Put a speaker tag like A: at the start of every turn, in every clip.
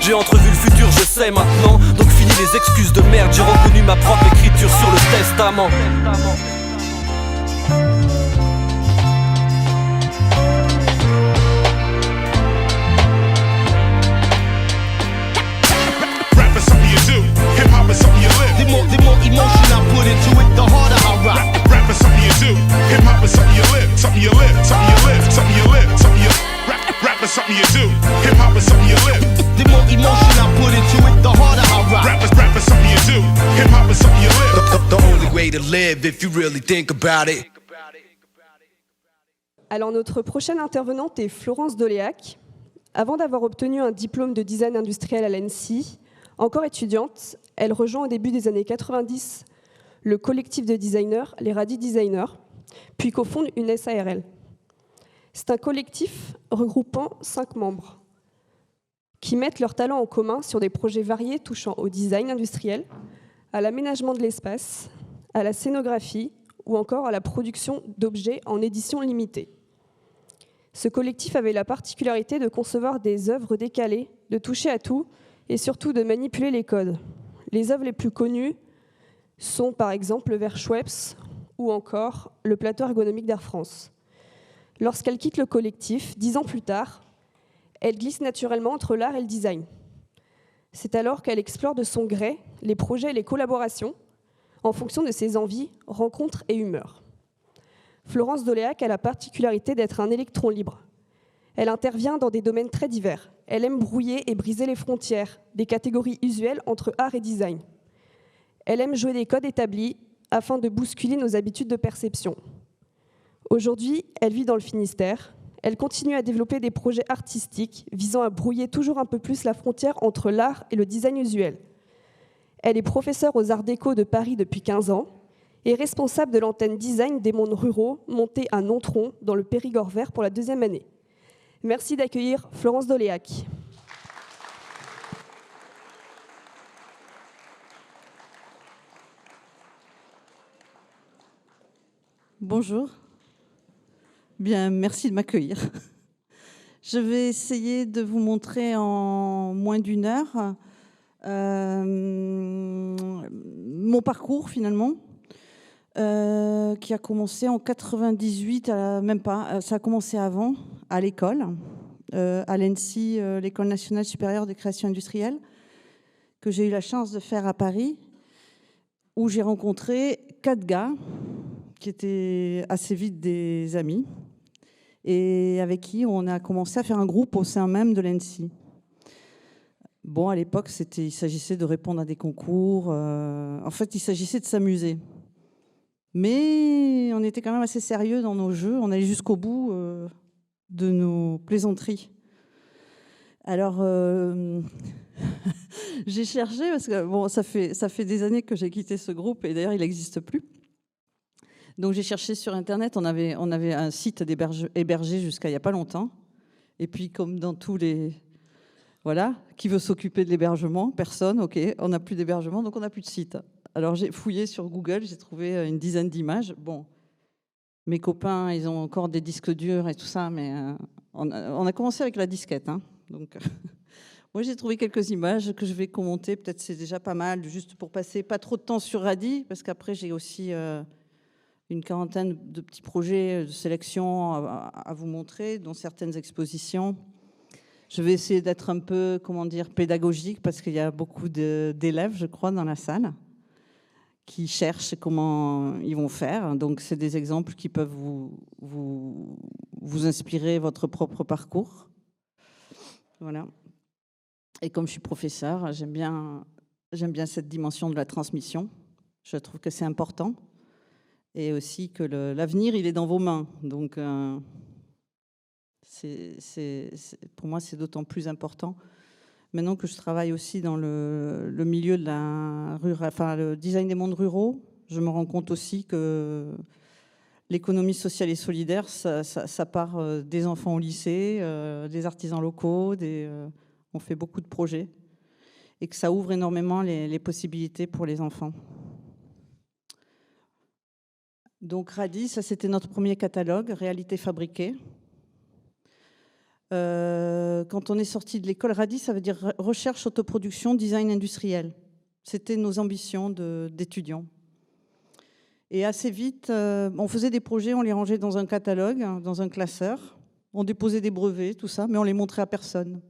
A: J'ai entrevu le futur, je sais maintenant. Donc fini les excuses de merde, j'ai reconnu ma propre écriture sur le testament.
B: Rap is something you do, hip hop is something you live.
C: The more emotion I put into it, the harder I rock.
B: Rap is something you do, hip hop is something you live. Something you live, something you live, something you live, something you rap is something you do, hip hop is something you live.
C: The more emotion I put into it, the harder I rock.
B: Rap is something you do, hip hop is something you live.
C: The only way to live if you really think about it.
D: Alors notre prochaine intervenante est Florence Doléac. Avant d'avoir obtenu un diplôme de design industriel à l'ENSI, encore étudiante, elle rejoint au début des années 90 le collectif de designers, les Radi Designers, puis cofonde une SARL. C'est un collectif regroupant 5 membres qui mettent leurs talents en commun sur des projets variés touchant au design industriel, à l'aménagement de l'espace, à la scénographie ou encore à la production d'objets en édition limitée. Ce collectif avait la particularité de concevoir des œuvres décalées, de toucher à tout et surtout de manipuler les codes. Les œuvres les plus connues sont par exemple le verre Schweppes ou encore le plateau ergonomique d'Air France. Lorsqu'elle quitte le collectif, 10 ans plus tard, elle glisse naturellement entre l'art et le design. C'est alors qu'elle explore de son gré les projets et les collaborations en fonction de ses envies, rencontres et humeurs. Florence Doléac a la particularité d'être un électron libre. Elle intervient dans des domaines très divers. Elle aime brouiller et briser les frontières des catégories usuelles entre art et design. Elle aime jouer des codes établis afin de bousculer nos habitudes de perception. Aujourd'hui, elle vit dans le Finistère. Elle continue à développer des projets artistiques visant à brouiller toujours un peu plus la frontière entre l'art et le design usuel. Elle est professeure aux Arts Déco de Paris depuis 15 ans et responsable de l'antenne design des mondes ruraux montée à Nontron dans le Périgord vert pour la 2e année. Merci d'accueillir Florence Doléac.
E: Bonjour. Bien, merci de m'accueillir. Je vais essayer de vous montrer en moins d'une heure mon parcours finalement, qui a commencé en 98, même pas, ça a commencé avant, à l'école, à l'ENSI, l'École nationale supérieure de création industrielle, que j'ai eu la chance de faire à Paris, où j'ai rencontré 4 gars qui étaient assez vite des amis et avec qui on a commencé à faire un groupe au sein même de l'ENSI. Bon, à l'époque, il s'agissait de répondre à des concours. En fait, il s'agissait de s'amuser. Mais on était quand même assez sérieux dans nos jeux. On allait jusqu'au bout de nos plaisanteries. Alors, j'ai cherché, parce que bon, ça fait des années que j'ai quitté ce groupe, et d'ailleurs, il n'existe plus. Donc, j'ai cherché sur Internet. On avait un site hébergé jusqu'à il n'y a pas longtemps. Et puis, comme dans tous les... Voilà, qui veut s'occuper de l'hébergement? Personne, ok, on n'a plus d'hébergement, donc on n'a plus de site. Alors j'ai fouillé sur Google, j'ai trouvé une dizaine d'images. Bon, mes copains, ils ont encore des disques durs et tout ça, mais on a commencé avec la disquette. Hein, donc, moi, j'ai trouvé quelques images que je vais commenter. Peut-être c'est déjà pas mal, juste pour passer pas trop de temps sur Radi, parce qu'après, j'ai aussi une quarantaine de petits projets de sélection à vous montrer, dont certaines expositions. Je vais essayer d'être un peu, comment dire, pédagogique, parce qu'il y a beaucoup d'élèves, je crois, dans la salle, qui cherchent comment ils vont faire. Donc, c'est des exemples qui peuvent vous inspirer votre propre parcours. Voilà. Et comme je suis professeur, j'aime bien cette dimension de la transmission. Je trouve que c'est important. Et aussi que l'avenir, il est dans vos mains. Donc... pour moi, c'est d'autant plus important. Maintenant que je travaille aussi dans le milieu de le design des mondes ruraux, je me rends compte aussi que l'économie sociale et solidaire, ça part des enfants au lycée, des artisans locaux, on fait beaucoup de projets, et que ça ouvre énormément les possibilités pour les enfants. Donc Radi, ça c'était notre premier catalogue, Réalité fabriquée. Quand on est sorti de l'école, RADI, ça veut dire recherche, autoproduction, design industriel. C'était nos ambitions d'étudiants. Et assez vite, on faisait des projets, on les rangeait dans un catalogue, dans un classeur. On déposait des brevets, tout ça, mais on les montrait à personne.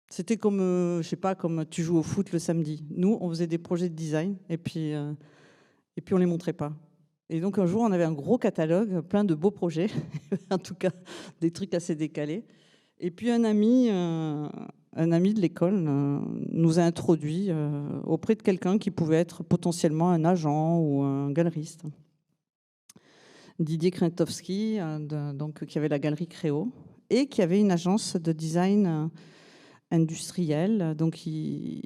E: C'était comme, je sais pas, comme tu joues au foot le samedi. Nous, on faisait des projets de design et puis on les montrait pas. Et donc un jour, on avait un gros catalogue, plein de beaux projets, en tout cas des trucs assez décalés. Et puis un ami de l'école nous a introduits auprès de quelqu'un qui pouvait être potentiellement un agent ou un galeriste. Didier Krentowski, donc, qui avait la galerie Créo et qui avait une agence de design industriel. Donc il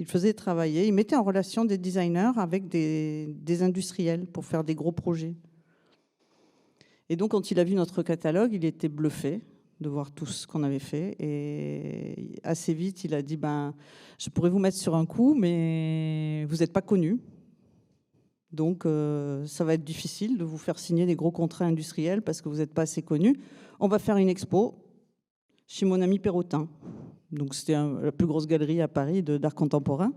E: faisait travailler, il mettait en relation des designers avec des industriels pour faire des gros projets. Et donc quand il a vu notre catalogue, il était bluffé de voir tout ce qu'on avait fait. Et assez vite, il a dit, je pourrais vous mettre sur un coup, mais vous n'êtes pas connus. Donc, ça va être difficile de vous faire signer des gros contrats industriels parce que vous n'êtes pas assez connus. On va faire une expo chez mon ami Perrotin. Donc, c'était la plus grosse galerie à Paris d'art contemporain.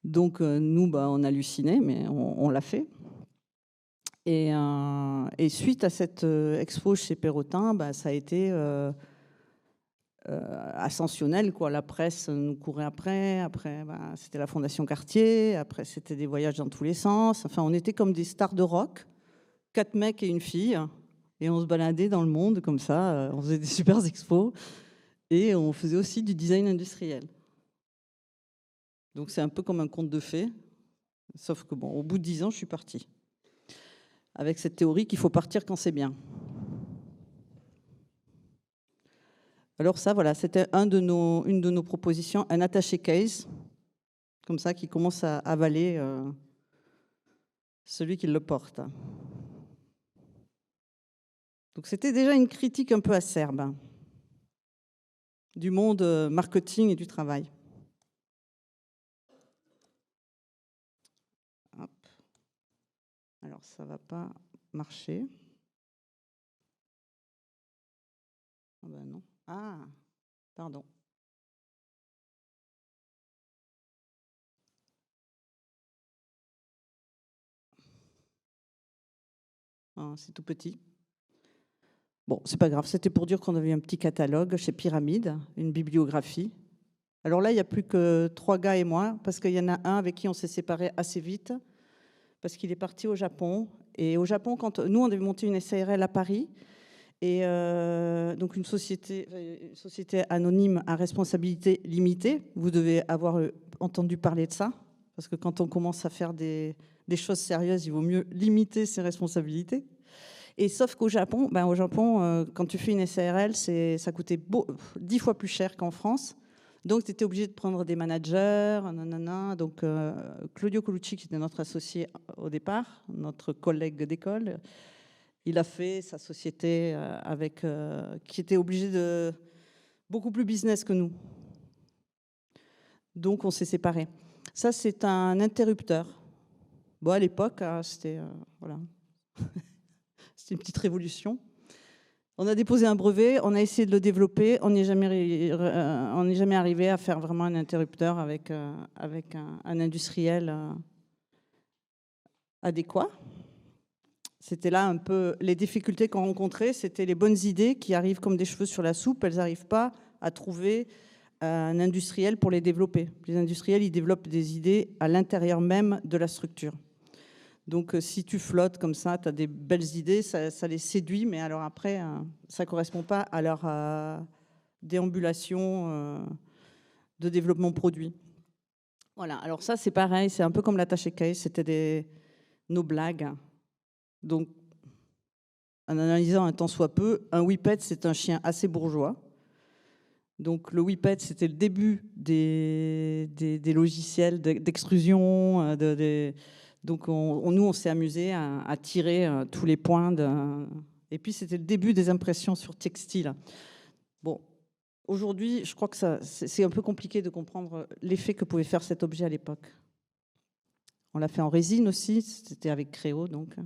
E: Donc, nous, on hallucinait, mais on l'a fait. Et suite à cette expo chez Perrotin, ça a été ascensionnel, quoi. La presse nous courait après c'était la Fondation Cartier, après c'était des voyages dans tous les sens. Enfin, on était comme des stars de rock, 4 mecs et une fille, et on se baladait dans le monde comme ça, on faisait des super expos, et on faisait aussi du design industriel. Donc c'est un peu comme un conte de fées, sauf que au bout de 10 ans, je suis partie. Avec cette théorie qu'il faut partir quand c'est bien. Alors ça, voilà, c'était une de nos propositions, un attaché case, comme ça, qui commence à avaler celui qui le porte. Donc c'était déjà une critique un peu acerbe du monde marketing et du travail. Hop. Alors ça ne va pas marcher. Ah ben non. Ah, pardon. Ah, c'est tout petit. Bon, c'est pas grave. C'était pour dire qu'on avait un petit catalogue chez Pyramide, une bibliographie. Alors là, il n'y a plus que 3 gars et moi, parce qu'il y en a un avec qui on s'est séparés assez vite, parce qu'il est parti au Japon. Et au Japon, quand nous, on devait monter une SARL à Paris, et donc une société anonyme à responsabilité limitée. Vous devez avoir entendu parler de ça, parce que quand on commence à faire des choses sérieuses, il vaut mieux limiter ses responsabilités. Et sauf qu'au Japon, quand tu fais une SARL, ça coûtait 10 fois plus cher qu'en France. Donc, tu étais obligé de prendre des managers. Donc, Claudio Colucci, qui était notre associé au départ, notre collègue d'école, il a fait sa société qui était obligé de beaucoup plus business que nous. Donc, on s'est séparés. Ça, c'est un interrupteur. Bon, à l'époque, c'était voilà. C'était une petite révolution. On a déposé un brevet, on a essayé de le développer, on n'est jamais arrivé à faire vraiment un interrupteur avec un industriel adéquat. C'était là un peu les difficultés qu'on rencontrait, c'était les bonnes idées qui arrivent comme des cheveux sur la soupe, elles n'arrivent pas à trouver un industriel pour les développer. Les industriels, ils développent des idées à l'intérieur même de la structure. Donc si tu flottes comme ça, tu as des belles idées, ça les séduit, mais alors après, ça ne correspond pas à leur déambulation de développement produit. Voilà, alors ça c'est pareil, c'est un peu comme l'attaché case, c'était nos blagues. Donc, en analysant un tant soit peu, un whippet, c'est un chien assez bourgeois. Donc, le whippet, c'était le début des logiciels d'extrusion. Donc, nous, on s'est amusé à tirer tous les points. Et puis, c'était le début des impressions sur textile. Bon, aujourd'hui, je crois que c'est un peu compliqué de comprendre l'effet que pouvait faire cet objet à l'époque. On l'a fait en résine aussi, c'était avec Créo, donc...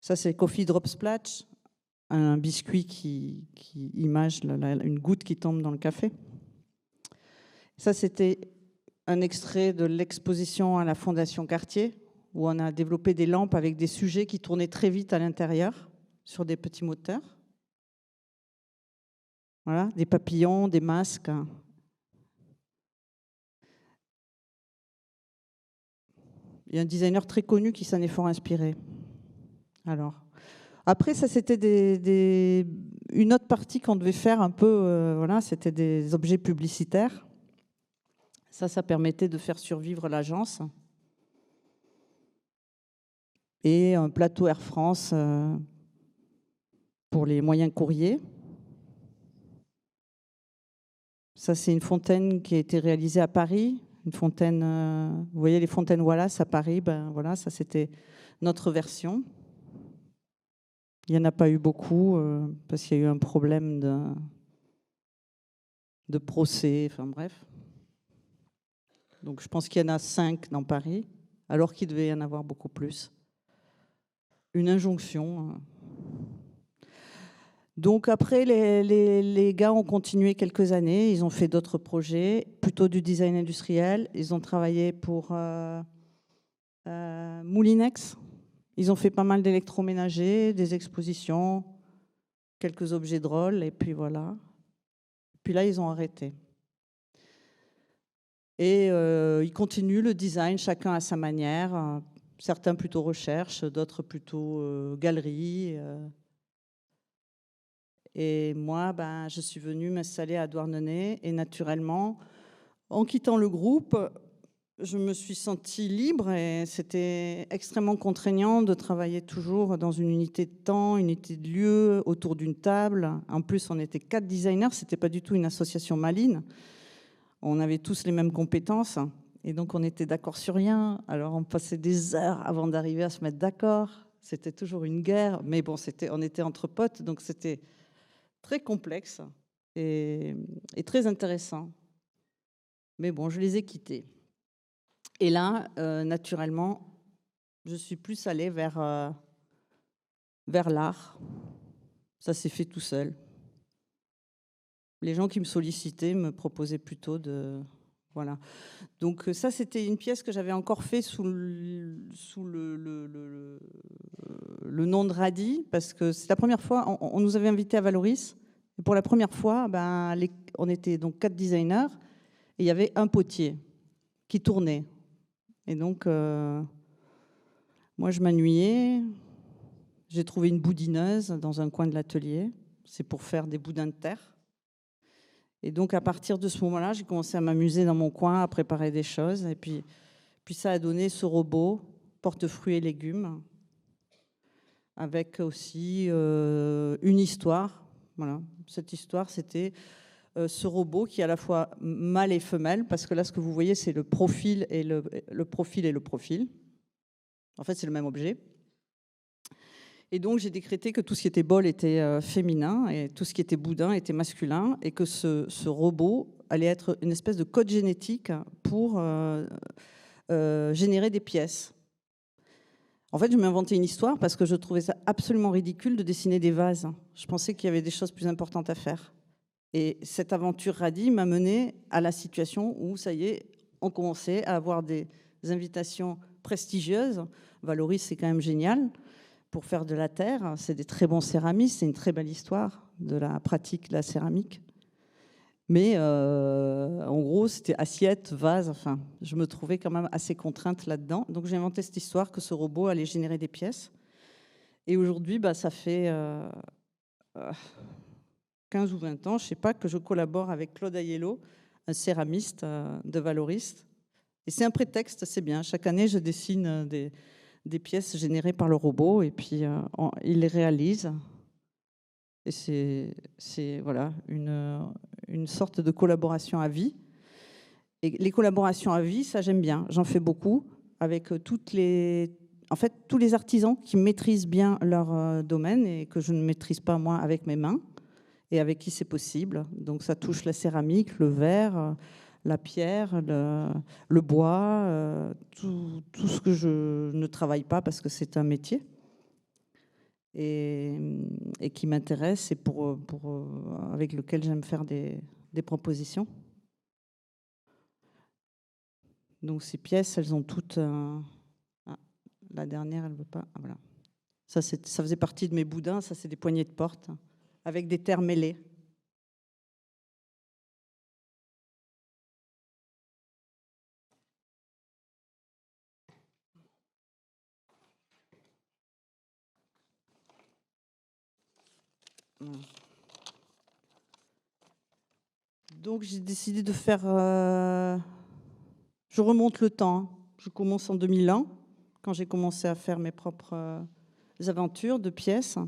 E: Ça, c'est Coffee Drop Splash. un biscuit qui image une goutte qui tombe dans le café. Ça, c'était un extrait de l'exposition à la Fondation Cartier, où on a développé des lampes avec des sujets qui tournaient très vite à l'intérieur sur des petits moteurs. Voilà, des papillons, des masques. Il y a un designer très connu qui s'en est fort inspiré. Alors, après, ça, c'était une autre partie qu'on devait faire un peu, voilà, c'était des objets publicitaires. Ça permettait de faire survivre l'agence. Et un plateau Air France pour les moyens courriers. Ça, c'est une fontaine qui a été réalisée à Paris. Une fontaine, vous voyez les fontaines Wallace à Paris, ben voilà, ça c'était notre version. Il n'y en a pas eu beaucoup parce qu'il y a eu un problème de procès, enfin bref. Donc je pense qu'il y en a 5 dans Paris, alors qu'il devait y en avoir beaucoup plus. Une injonction. Donc après, les gars ont continué quelques années, ils ont fait d'autres projets, plutôt du design industriel. Ils ont travaillé pour Moulinex. Ils ont fait pas mal d'électroménagers, des expositions, quelques objets drôles, et puis voilà. Puis là, ils ont arrêté. Et ils continuent le design, chacun à sa manière. Certains plutôt recherche, d'autres plutôt galerie. Et moi, ben, je suis venue m'installer à Douarnenez. Et naturellement, en quittant le groupe, je me suis sentie libre. Et c'était extrêmement contraignant de travailler toujours dans une unité de temps, une unité de lieu, autour d'une table. En plus, on était 4 designers. Ce n'était pas du tout une association maligne. On avait tous les mêmes compétences. Et donc, on était d'accord sur rien. Alors, on passait des heures avant d'arriver à se mettre d'accord. C'était toujours une guerre. Mais bon, on était entre potes, donc c'était très complexe et très intéressant. Mais bon, je les ai quittés. Et là, naturellement, je suis plus allée vers l'art. Ça s'est fait tout seul. Les gens qui me sollicitaient me proposaient plutôt de... Voilà. Donc ça, c'était une pièce que j'avais encore fait sous le nom de Radi, parce que c'est la première fois, on nous avait invités à Valoris, et pour la première fois, ben, on était donc 4 designers, et il y avait un potier qui tournait. Et donc, moi, je m'ennuyais, j'ai trouvé une boudineuse dans un coin de l'atelier, c'est pour faire des boudins de terre. Et donc, à partir de ce moment-là, j'ai commencé à m'amuser dans mon coin, à préparer des choses. Et puis ça a donné ce robot, porte-fruits et légumes, avec aussi une histoire. Voilà. Cette histoire, c'était ce robot qui est à la fois mâle et femelle, parce que là, ce que vous voyez, c'est le profil et le profil et le profil. En fait, c'est le même objet. Et donc, j'ai décrété que tout ce qui était bol était féminin et tout ce qui était boudin était masculin, et que ce robot allait être une espèce de code génétique pour générer des pièces. En fait, je m'inventais une histoire parce que je trouvais ça absolument ridicule de dessiner des vases. Je pensais qu'il y avait des choses plus importantes à faire. Et cette aventure Radi m'a menée à la situation où, ça y est, on commençait à avoir des invitations prestigieuses. Valoris, c'est quand même génial. Pour faire de la terre, c'est des très bons céramistes, c'est une très belle histoire de la pratique de la céramique. Mais en gros, c'était assiette, vase, enfin, je me trouvais quand même assez contrainte là-dedans. Donc j'ai inventé cette histoire que ce robot allait générer des pièces. Et aujourd'hui, bah, ça fait 15 ou 20 ans, je ne sais pas, que je collabore avec Claude Aiello, un céramiste de Valoris. Et c'est un prétexte, c'est bien. Chaque année, je dessine des pièces générées par le robot, et puis il les réalise. Et c'est voilà, une sorte de collaboration à vie. Et les collaborations à vie, ça j'aime bien. J'en fais beaucoup avec tous les artisans qui maîtrisent bien leur domaine et que je ne maîtrise pas moi avec mes mains et avec qui c'est possible. Donc ça touche la céramique, le verre, la pierre, le bois, tout ce que je ne travaille pas parce que c'est un métier. et qui m'intéresse et avec lequel j'aime faire des propositions. Donc ces pièces, elles ont toutes... la dernière, elle ne veut pas... Ah, voilà. Ça faisait partie de mes boudins, ça c'est des poignées de porte avec des terres mêlées. Donc j'ai décidé de faire... Je remonte le temps. Hein. Je commence en 2001, quand j'ai commencé à faire mes propres aventures de pièces.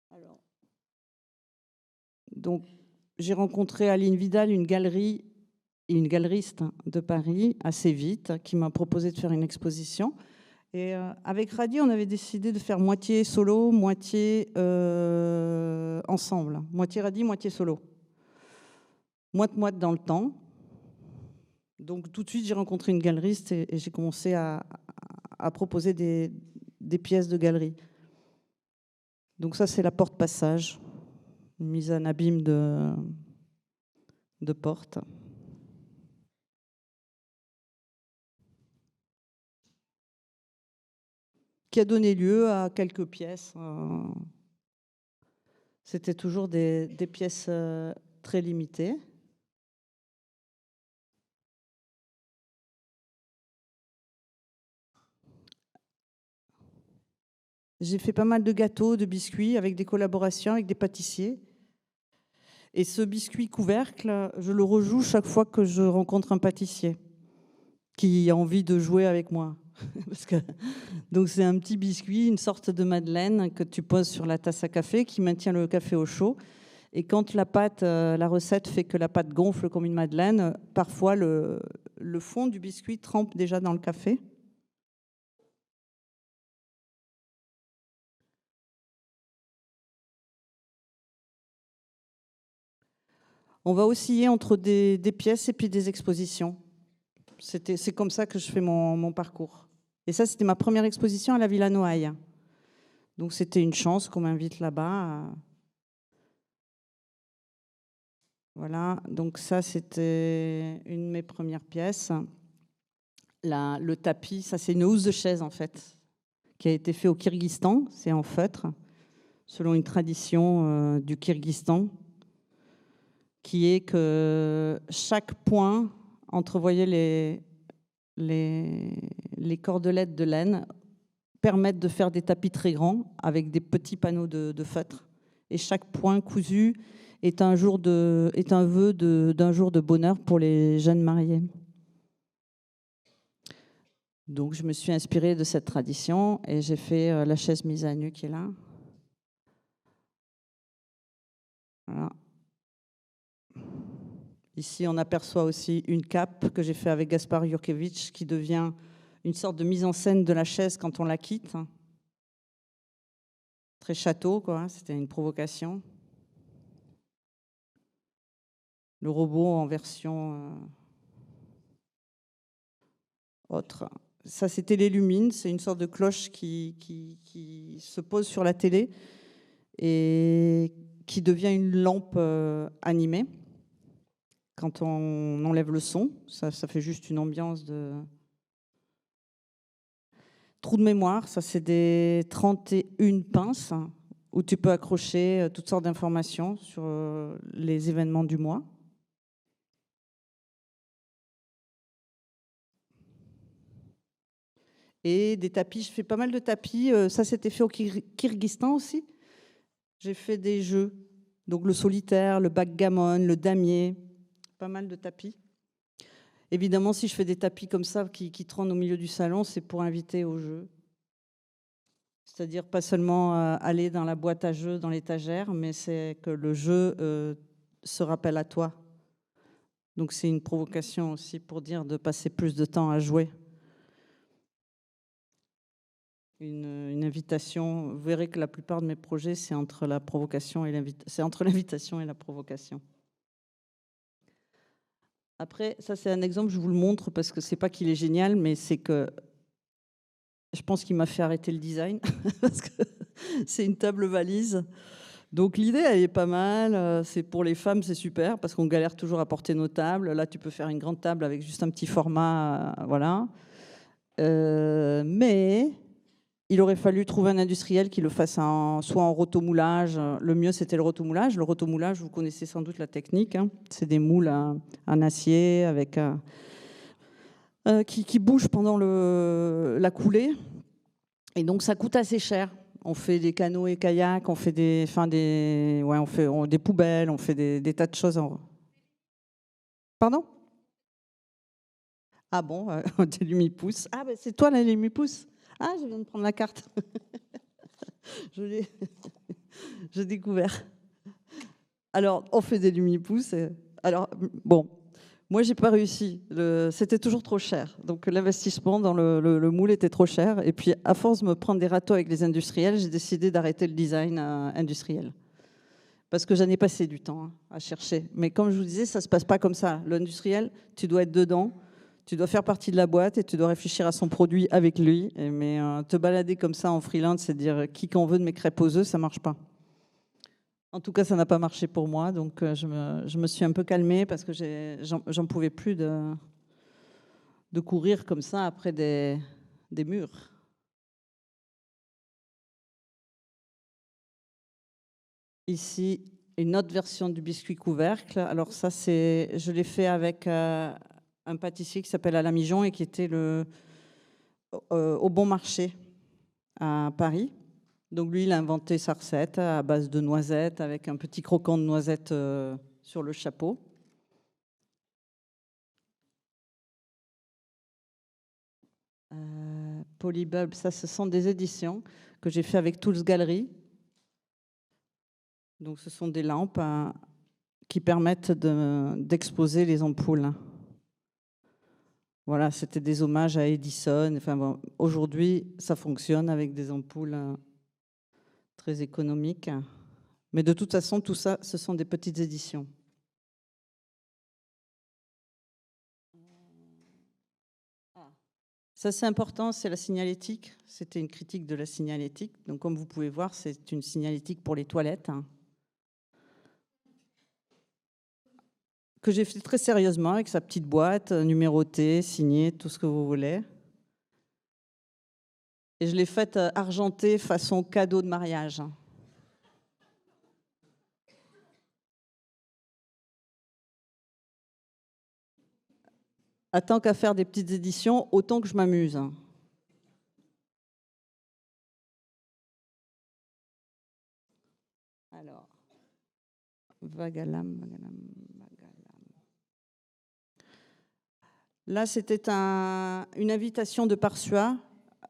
E: Alors, donc, j'ai rencontré Aline Vidal, une galerie et une galeriste de Paris, assez vite, qui m'a proposé de faire une exposition. Et avec Radi, on avait décidé de faire moitié solo, moitié ensemble. Moitié Radi, moitié solo. Moite-moite dans le temps. Donc tout de suite, j'ai rencontré une galeriste et j'ai commencé à proposer des pièces de galerie. Donc ça, c'est la porte-passage, une mise en abîme de porte. Qui a donné lieu à quelques pièces. C'était toujours des pièces très limitées. J'ai fait pas mal de gâteaux, de biscuits, avec des collaborations avec des pâtissiers. Et ce biscuit couvercle, je le rejoue chaque fois que je rencontre un pâtissier qui a envie de jouer avec moi. Donc c'est un petit biscuit, une sorte de madeleine que tu poses sur la tasse à café qui maintient le café au chaud. Et quand la recette fait que la pâte gonfle comme une madeleine, parfois le fond du biscuit trempe déjà dans le café. On va osciller entre des pièces et puis des expositions. C'est comme ça que je fais mon parcours. Et ça, c'était ma première exposition à la Villa Noailles. Donc c'était une chance qu'on m'invite là-bas. Voilà, donc ça, c'était une de mes premières pièces. Le tapis, ça c'est une housse de chaise en fait, qui a été fait au Kyrgyzstan, c'est en feutre, selon une tradition du Kyrgyzstan, qui est que chaque point, entrevoyait les cordelettes de laine, permettent de faire des tapis très grands avec des petits panneaux de feutre. Et chaque point cousu est un vœu d'un jour de bonheur pour les jeunes mariés. Donc je me suis inspirée de cette tradition et j'ai fait la chaise mise à nu qui est là. Voilà. Ici, on aperçoit aussi une cape que j'ai fait avec Gaspard Jurkevich qui devient une sorte de mise en scène de la chaise quand on la quitte. Très château, quoi. C'était une provocation. Le robot en version autre. Ça, c'était les lumines. C'est une sorte de cloche qui se pose sur la télé et qui devient une lampe animée. Quand on enlève le son, ça fait juste une ambiance de... Trou de mémoire, ça c'est des 31 pinces où tu peux accrocher toutes sortes d'informations sur les événements du mois. Et des tapis, je fais pas mal de tapis. Ça c'était fait au Kyrgyzstan aussi. J'ai fait des jeux, donc le solitaire, le backgammon, le damier. Pas mal de tapis. Évidemment, si je fais des tapis comme ça qui trônent au milieu du salon, c'est pour inviter au jeu. C'est-à-dire pas seulement aller dans la boîte à jeux, dans l'étagère, mais c'est que le jeu se rappelle à toi. Donc c'est une provocation aussi pour dire de passer plus de temps à jouer. Une invitation. Vous verrez que la plupart de mes projets, c'est entre la provocation et c'est entre l'invitation et la provocation. Après, ça c'est un exemple, je vous le montre parce que c'est pas qu'il est génial, mais c'est que je pense qu'il m'a fait arrêter le design parce que c'est une table valise. Donc l'idée, elle est pas mal. C'est pour les femmes, c'est super parce qu'on galère toujours à porter nos tables. Là, tu peux faire une grande table avec juste un petit format, voilà. Mais il aurait fallu trouver un industriel qui le fasse soit en rotomoulage. Le mieux, c'était le rotomoulage. Le rotomoulage, vous connaissez sans doute la technique. Hein. C'est des moules en acier avec qui bougent pendant la coulée. Et donc, ça coûte assez cher. On fait des canoës et kayaks, on fait des poubelles, on fait des tas de choses. Pardon? Ah bon, des lumipouces. Ah ben c'est toi la lumipousse. Ah, je viens de prendre la carte. J'ai découvert. Alors, on fait des lumipouces. Alors, bon, moi, j'ai pas réussi. C'était toujours trop cher. Donc, l'investissement dans le moule était trop cher. Et puis, à force de me prendre des râteaux avec les industriels, j'ai décidé d'arrêter le design industriel. Parce que j'en ai passé du temps à chercher. Mais comme je vous disais, ça se passe pas comme ça. L'industriel, tu dois être dedans. Tu dois faire partie de la boîte et tu dois réfléchir à son produit avec lui. Mais te balader comme ça en freelance et dire qui qu'on veut de mes crêpes aux œufs, ça marche pas. En tout cas, ça n'a pas marché pour moi. Donc, je me suis un peu calmée parce que j'en pouvais plus de courir comme ça après des murs. Ici, une autre version du biscuit couvercle. Alors ça, je l'ai fait avec un pâtissier qui s'appelle Alain Mijon et qui était au Bon Marché à Paris. Donc lui, il a inventé sa recette à base de noisettes avec un petit croquant de noisettes sur le chapeau. Polybulb, ça, ce sont des éditions que j'ai fait avec Tools Gallery. Donc ce sont des lampes qui permettent d'exposer les ampoules. Voilà, c'était des hommages à Edison. Enfin, bon, aujourd'hui, ça fonctionne avec des ampoules très économiques. Mais de toute façon, tout ça, ce sont des petites éditions. Ça, c'est important, c'est la signalétique. C'était une critique de la signalétique. Donc, comme vous pouvez voir, c'est une signalétique pour les toilettes. Que j'ai fait très sérieusement avec sa petite boîte, numérotée, signée, tout ce que vous voulez. Et je l'ai faite argentée façon cadeau de mariage. Tant qu'à faire des petites éditions, autant que je m'amuse. Alors, Vagalam. Là, c'était une invitation de Parsua.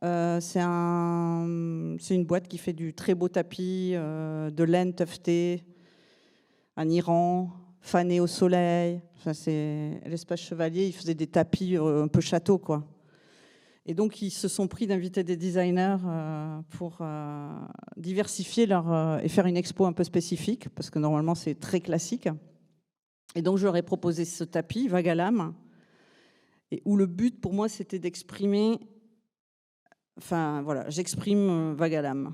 E: C'est une boîte qui fait du très beau tapis de laine teuftée en Iran, fané au soleil. Enfin, c'est l'espace chevalier. Ils faisaient des tapis un peu château, quoi. Et donc, ils se sont pris d'inviter des designers pour diversifier et faire une expo un peu spécifique, parce que normalement, c'est très classique. Et donc, je leur ai proposé ce tapis, Vagalam, et où le but, pour moi, c'était d'exprimer... Enfin, voilà, j'exprime Vagalam.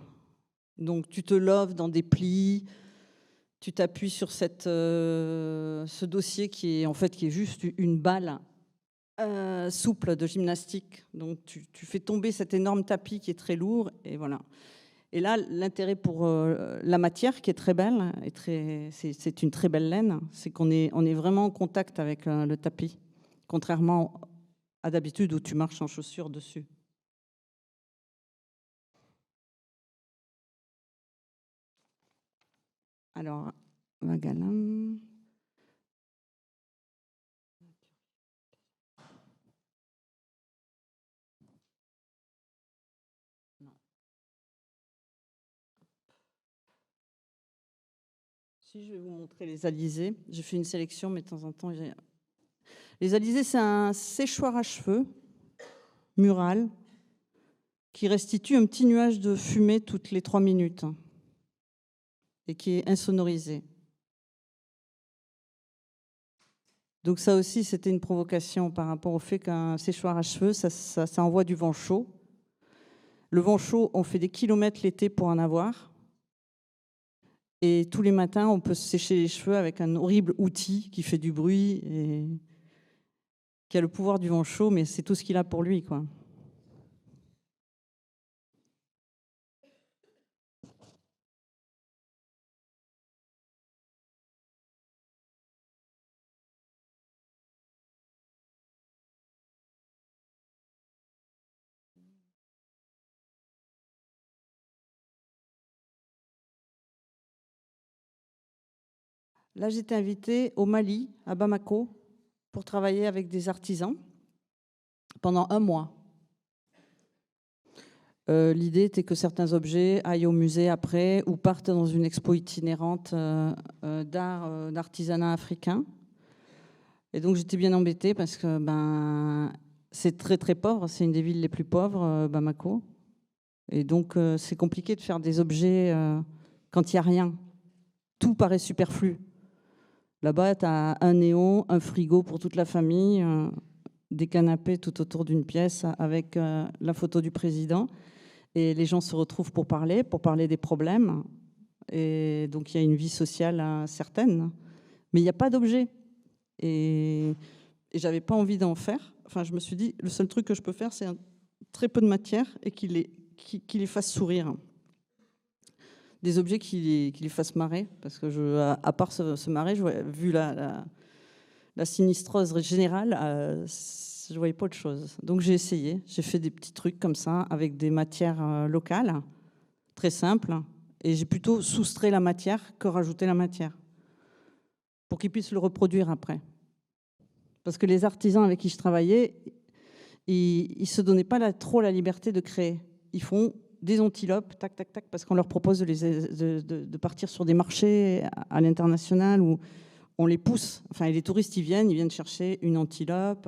E: Donc, tu te loves dans des plis, tu t'appuies sur ce dossier qui est juste une balle souple de gymnastique. Donc, tu fais tomber cet énorme tapis qui est très lourd, et voilà. Et là, l'intérêt pour la matière, qui est très belle, c'est une très belle laine, c'est qu'on est vraiment en contact avec le tapis, contrairement à d'habitude où tu marches en chaussures dessus. Alors, Vagalam. Si, je vais vous montrer les alizés. J'ai fait une sélection, mais de temps en temps, les alizés, c'est un séchoir à cheveux mural qui restitue un petit nuage de fumée toutes les 3 minutes et qui est insonorisé. Donc ça aussi, c'était une provocation par rapport au fait qu'un séchoir à cheveux, ça envoie du vent chaud. Le vent chaud, on fait des kilomètres l'été pour en avoir. Et tous les matins, on peut se sécher les cheveux avec un horrible outil qui fait du bruit et qui a le pouvoir du vent chaud, mais c'est tout ce qu'il a pour lui, quoi. Là, j'étais invitée au Mali, à Bamako, pour travailler avec des artisans pendant 1 mois. L'idée était que certains objets aillent au musée après ou partent dans une expo itinérante d'art, d'artisanat africain. Et donc j'étais bien embêtée parce que c'est très très pauvre, c'est une des villes les plus pauvres, Bamako. Et donc c'est compliqué de faire des objets quand il n'y a rien. Tout paraît superflu. Là-bas, tu as un néon, un frigo pour toute la famille, des canapés tout autour d'une pièce avec la photo du président. Et les gens se retrouvent pour parler des problèmes. Et donc, il y a une vie sociale certaine. Mais il n'y a pas d'objet. Et je n'avais pas envie d'en faire. Enfin, je me suis dit, le seul truc que je peux faire, c'est très peu de matière et qui les fasse sourire. Des objets qui les fassent marrer, parce que à part se marrer, vu la sinistrose générale, je ne voyais pas autre chose. Donc j'ai essayé, j'ai fait des petits trucs comme ça, avec des matières locales, très simples, et j'ai plutôt soustrait la matière que rajouté la matière, pour qu'ils puissent le reproduire après. Parce que les artisans avec qui je travaillais, ils ne se donnaient pas trop la liberté de créer. Ils font des antilopes, tac, tac, tac, parce qu'on leur propose de partir sur des marchés à l'international où on les pousse. Enfin, les touristes, ils viennent chercher une antilope.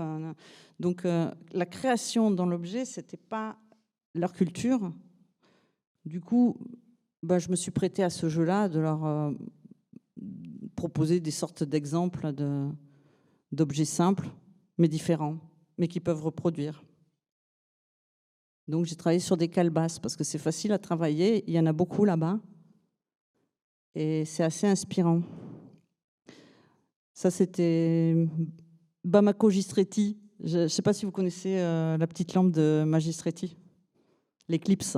E: Donc, la création dans l'objet, c'était pas leur culture. Du coup, je me suis prêtée à ce jeu-là, de leur proposer des sortes d'exemples d'objets simples, mais différents, mais qui peuvent reproduire. Donc, j'ai travaillé sur des calebasses parce que c'est facile à travailler. Il y en a beaucoup là-bas. Et c'est assez inspirant. Ça, c'était Bamako Gistretti. Je ne sais pas si vous connaissez la petite lampe de Magistretti, l'éclipse.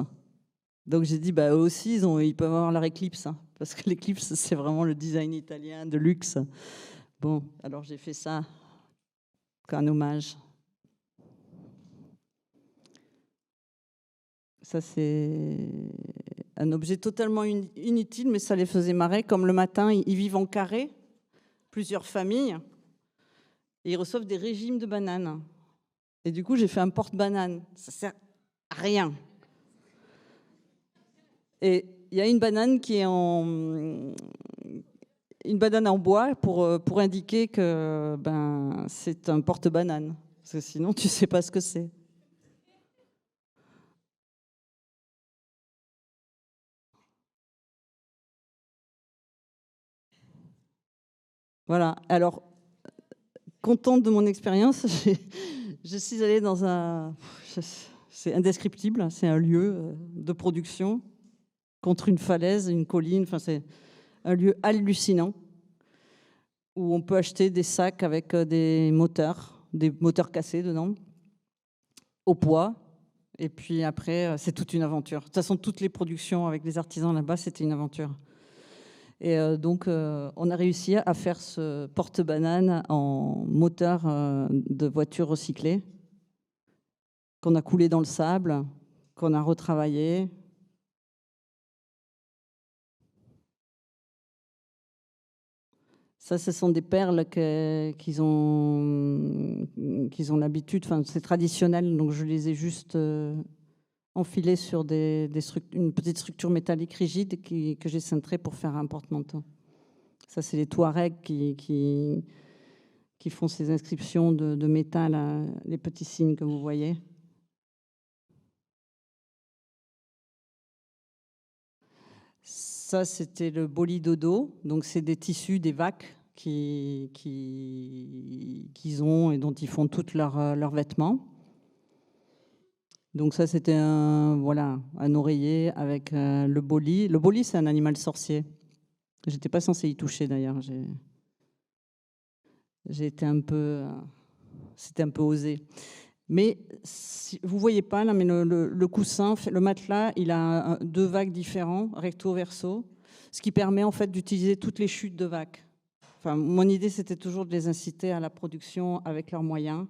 E: Donc, j'ai dit, eux aussi, ils peuvent avoir leur éclipse. Hein, parce que l'éclipse, c'est vraiment le design italien de luxe. Bon, alors j'ai fait ça qu'un hommage. Ça, c'est un objet totalement inutile, mais ça les faisait marrer. Comme le matin, ils vivent en carré, plusieurs familles, et ils reçoivent des régimes de bananes. Et du coup, j'ai fait un porte-banane. Ça sert à rien. Et il y a une banane qui est une banane en bois pour indiquer que c'est un porte-banane. Parce que sinon, tu ne sais pas ce que c'est. Voilà, alors, contente de mon expérience, je suis allée dans c'est indescriptible, c'est un lieu de production contre une falaise, une colline, enfin c'est un lieu hallucinant où on peut acheter des sacs avec des moteurs cassés dedans, au poids, et puis après, c'est toute une aventure. De toute façon, toutes les productions avec les artisans là-bas, c'était une aventure. Et donc, on a réussi à faire ce porte-banane en moteur de voiture recyclée qu'on a coulé dans le sable, qu'on a retravaillé. Ça, ce sont des perles qu'ils ont l'habitude, enfin, c'est traditionnel, donc je les ai juste enfilées sur une petite structure métallique rigide que j'ai cintrée pour faire un porte-manteau. Ça, c'est les Touaregs qui font ces inscriptions de métal, les petits signes que vous voyez. Ça, c'était le bolidodo, donc c'est des tissus, des vaques qu'ils ont et dont ils font tous leurs vêtements. Donc ça, c'était un oreiller avec le boli. Le boli, c'est un animal sorcier. J'étais pas censée y toucher d'ailleurs. J'ai été un peu... C'était un peu osé. Mais vous voyez pas là, mais le coussin, le matelas, il a 2 vagues différents, recto verso, ce qui permet en fait d'utiliser toutes les chutes de vagues. Enfin, mon idée, c'était toujours de les inciter à la production avec leurs moyens.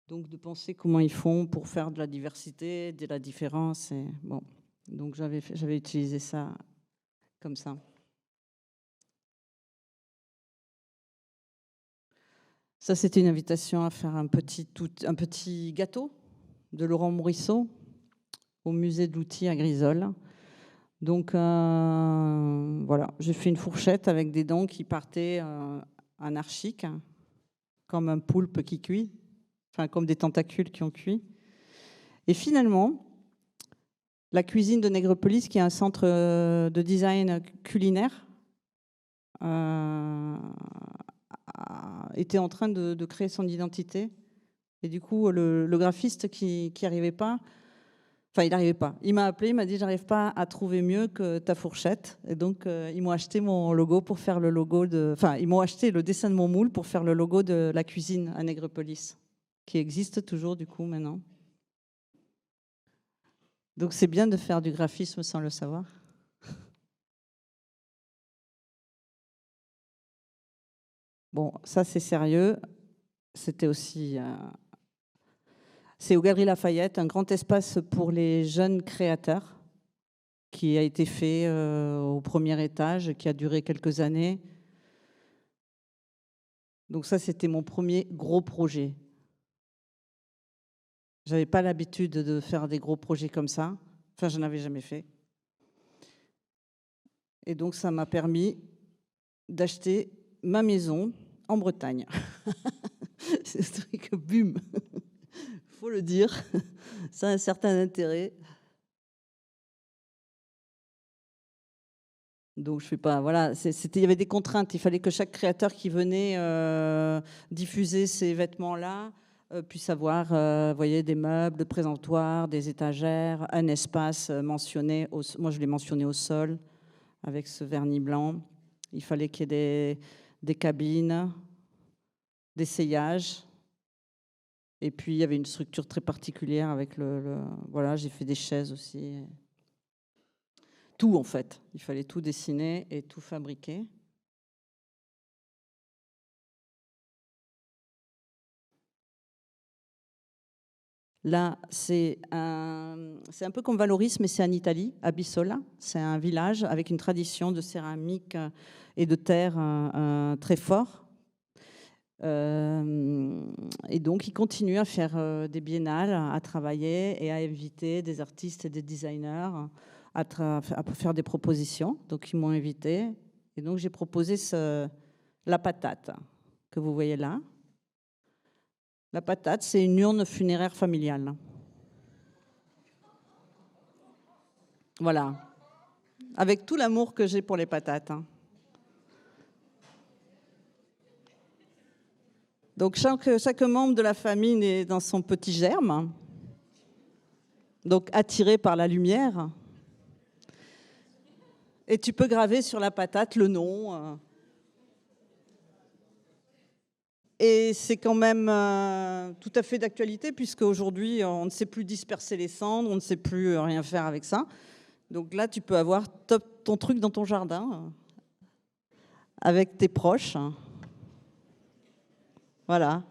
E: Donc, de penser comment ils font pour faire de la diversité, de la différence. Et bon, donc, j'avais utilisé ça comme ça. Ça, c'était une invitation à faire un petit gâteau de Laurent Morisseau au musée de l'outil à Grisol. Donc, voilà, j'ai fait une fourchette avec des dents qui partaient anarchiques, comme un poulpe qui cuit. Enfin, comme des tentacules qui ont cuit. Et finalement, la cuisine de Nègrepelisse, qui est un centre de design culinaire, était en train de créer son identité. Et du coup, le graphiste qui n'arrivait pas, enfin, il n'arrivait pas. Il m'a appelé, il m'a dit, j'arrive pas à trouver mieux que ta fourchette. Et donc, ils m'ont acheté mon logo pour faire le logo de... Enfin, ils m'ont acheté le dessin de mon moule pour faire le logo de la cuisine à Nègrepelisse, qui existe toujours du coup maintenant. Donc c'est bien de faire du graphisme sans le savoir. Bon, ça c'est sérieux. C'était aussi... C'est aux Galeries Lafayette, un grand espace pour les jeunes créateurs qui a été fait au premier étage, qui a duré quelques années. Donc ça, c'était mon premier gros projet. Je n'avais pas l'habitude de faire des gros projets comme ça. Enfin, je n'avais jamais fait. Et donc, ça m'a permis d'acheter ma maison en Bretagne. C'est ce truc, bum. Il faut le dire. Ça a un certain intérêt. Donc, je fais pas. Voilà, il y avait des contraintes. Il fallait que chaque créateur qui venait diffuser ces vêtements-là puisse avoir, voyez, des meubles, des présentoirs, des étagères, un espace mentionné. Moi, je l'ai mentionné au sol avec ce vernis blanc. Il fallait qu'il y ait des cabines, des seillages. Et puis, il y avait une structure très particulière avec voilà, j'ai fait des chaises aussi. Tout, en fait. Il fallait tout dessiner et tout fabriquer. Là, c'est un peu comme Valoris, mais c'est en Italie, à Bissola. C'est un village avec une tradition de céramique et de terre très fort. Et donc, ils continuent à faire des biennales, à travailler et à inviter des artistes et des designers à faire des propositions. Donc, ils m'ont invité. Et donc, j'ai proposé la patate que vous voyez là. La patate, c'est une urne funéraire familiale. Voilà. Avec tout l'amour que j'ai pour les patates. Donc, chaque membre de la famille est dans son petit germe. Donc, attiré par la lumière. Et tu peux graver sur la patate le nom. Et c'est quand même tout à fait d'actualité, puisque aujourd'hui, on ne sait plus disperser les cendres, on ne sait plus rien faire avec ça. Donc là, tu peux avoir ton truc dans ton jardin, avec tes proches. Voilà.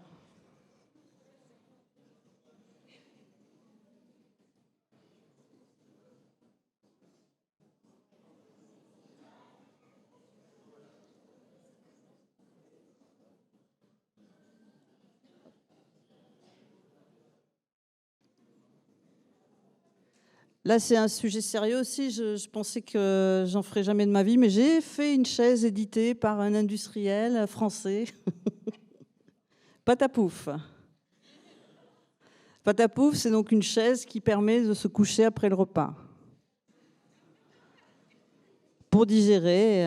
E: Là, c'est un sujet sérieux aussi. Je pensais que j'en ferais jamais de ma vie, mais j'ai fait une chaise éditée par un industriel français. Patapouf. Patapouf, c'est donc une chaise qui permet de se coucher après le repas. Pour digérer